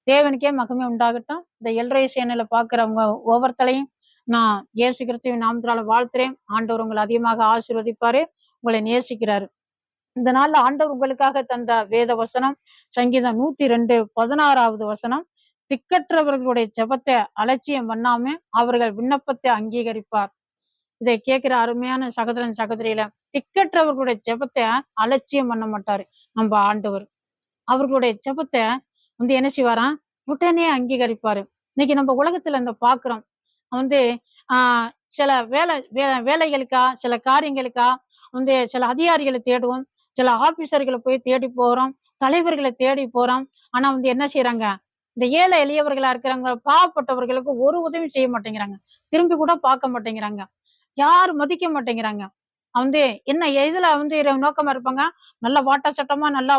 தேவனுக்கே மகிமை உண்டாகட்டும். இந்த எல்ரை சேனல பார்க்கிறவங்க ஒவ்வொருத்தரையும் நான் இயேசு கிறிஸ்துவின் நாமத்தினால வாழ்த்துறேன். ஆண்டவர் உங்களை அதிகமாக ஆசீர்வதிப்பாரு. உங்களை நேசிக்கிறாரு. இந்த நாள்ல ஆண்டவர் உங்களுக்காக தந்த வேத வசனம் சங்கீதம் 102:16 வசனம். திக்கற்றவர்களுடைய ஜெபத்தை அலட்சியம் பண்ணாம அவர்கள் விண்ணப்பத்தை அங்கீகரிப்பார். இதை கேட்கிற அருமையான சகோதரன் சகோதரியில, திக்கற்றவர்களுடைய ஜெபத்தை அலட்சியம் பண்ண மாட்டாரு நம்ம ஆண்டவர். அவர்களுடைய ஜெபத்தை என்ன செய்வாராம், உடனே அங்கீகரிப்பாரு. இன்னைக்கு நம்ம உலகத்துல இந்த பாக்குறோம் வந்து ஆஹ் சில வேலைகளுக்கா, சில காரியங்களுக்கா சில அதிகாரிகளை தேடுவோம், சில ஆபீசர்களை போய் தேடி போறோம், தலைவர்களை தேடி போறோம். ஆனா என்ன செய்யறாங்க, இந்த ஏழை எளியவர்களா இருக்கிறவங்க, பாவப்பட்டவர்களுக்கு ஒரு உதவி செய்ய மாட்டேங்கிறாங்க. திரும்பி கூட பார்க்க மாட்டேங்கிறாங்க. யாரும் மதிக்க மாட்டேங்கிறாங்க. என்ன எதுல நோக்கமா இருப்பாங்க, நல்ல வாட்ட சட்டமா, நல்லா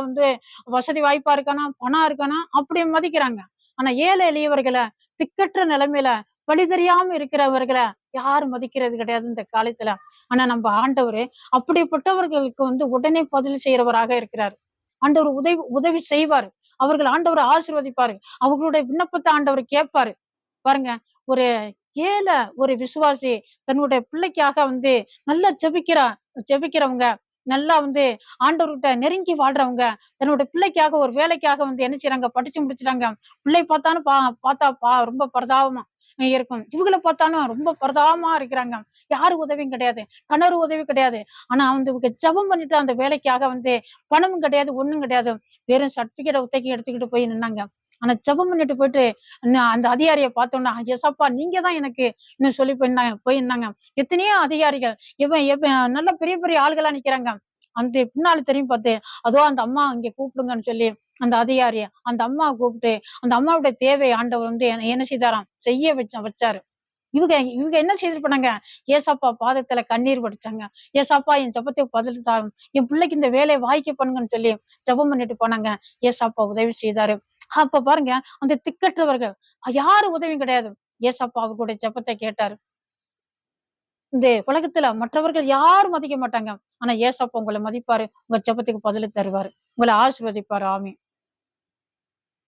வசதி வாய்ப்பா இருக்கணும், பணம் இருக்கணும், அப்படி மதிக்கிறாங்க. ஆனா ஏழை எளியவர்களை, திக்கற்ற நிலைமையில வழி தெரியாம இருக்கிறவர்களை யாரும் மதிக்கிறது கிடையாது இந்த காலத்துல. ஆனா நம்ம ஆண்டவர் அப்படிப்பட்டவர்களுக்கு உடனே பதில் செய்யறவராக இருக்கிறார். ஆண்டவர் உதவி செய்வார். அவர்கள் ஆண்டவரை ஆசீர்வதிப்பாரு. அவர்களுடைய விண்ணப்பத்தை ஆண்டவர் கேட்பாரு. பாருங்க, ஒரு ஒரு விசுவாசி தன்னுடைய பிள்ளைக்காக நல்லா ஜெபிக்கிறவங்க, நல்லா ஆண்டவர்கிட்ட நெருங்கி வாழ்றவங்க, தன்னுடைய பிள்ளைக்காக ஒரு வேலைக்காக என்ன செய்யறாங்க, படிச்சு முடிச்சுட்டாங்க. பிள்ளை பார்த்தாலும் பார்த்தா ரொம்ப பரிதாபமா இருக்கும். இவங்களை பார்த்தாலும் ரொம்ப பரிதாபமா இருக்கிறாங்க. யாரு உதவியும் கிடையாது, கணவர் உதவி கிடையாது. ஆனா இவங்க ஜெபம் பண்ணிட்டு அந்த வேலைக்காக பணமும் கிடையாது, ஒண்ணும் கிடையாது. வெறும் சர்டிபிகேட் ஒத்தைக்கு எடுத்துக்கிட்டு போய் நின்னாங்க. ஆனா ஜெபம் பண்ணிட்டு போயிட்டு அந்த அதிகாரியை பார்த்தோம்னா, எசப்பா நீங்க தான் எனக்கு இன்னும் சொல்லி போயிருந்தாங்க. எத்தனையோ அதிகாரிகள் நல்ல பெரிய பெரிய ஆள்களா நிக்கிறாங்க. பின்னால தெரியும் பார்த்து, அதோ அந்த அம்மா இங்க கூப்பிடுங்கன்னு சொல்லி அந்த அதிகாரிய அந்த அம்மாவை கூப்பிட்டு அந்த அம்மாவுடைய தேவை ஆண்டவர் என்ன செய்தாராம், செய்ய வச்சாரு. இவங்க என்ன செய்து பண்ணாங்க, ஏசப்பா பாதத்துல கண்ணீர் வடிச்சாங்க. ஏசப்பா என் ஜெபத்துக்கு பதில் தாரும், என் பிள்ளைக்கு இந்த வேலையை வாய்க்க பண்ணுங்கன்னு சொல்லி ஜெபம் பண்ணிட்டு போனாங்க. ஏசப்பா உதவி செய்தாரு. அப்ப பாருங்க, அந்த திக்கற்றவர்கள் யாரு உதவியும் கிடையாது. ஏசப்பா அவர்களுடைய ஜெபத்தை கேட்டாரு. இந்த உலகத்துல மற்றவர்கள் யாரும் மதிக்க மாட்டாங்க. ஆனா ஏசப்பா உங்களை மதிப்பாரு. உங்க ஜெபத்துக்கு பதில் தருவாரு. உங்களை ஆசீர்வதிப்பாரு. ஆமென்.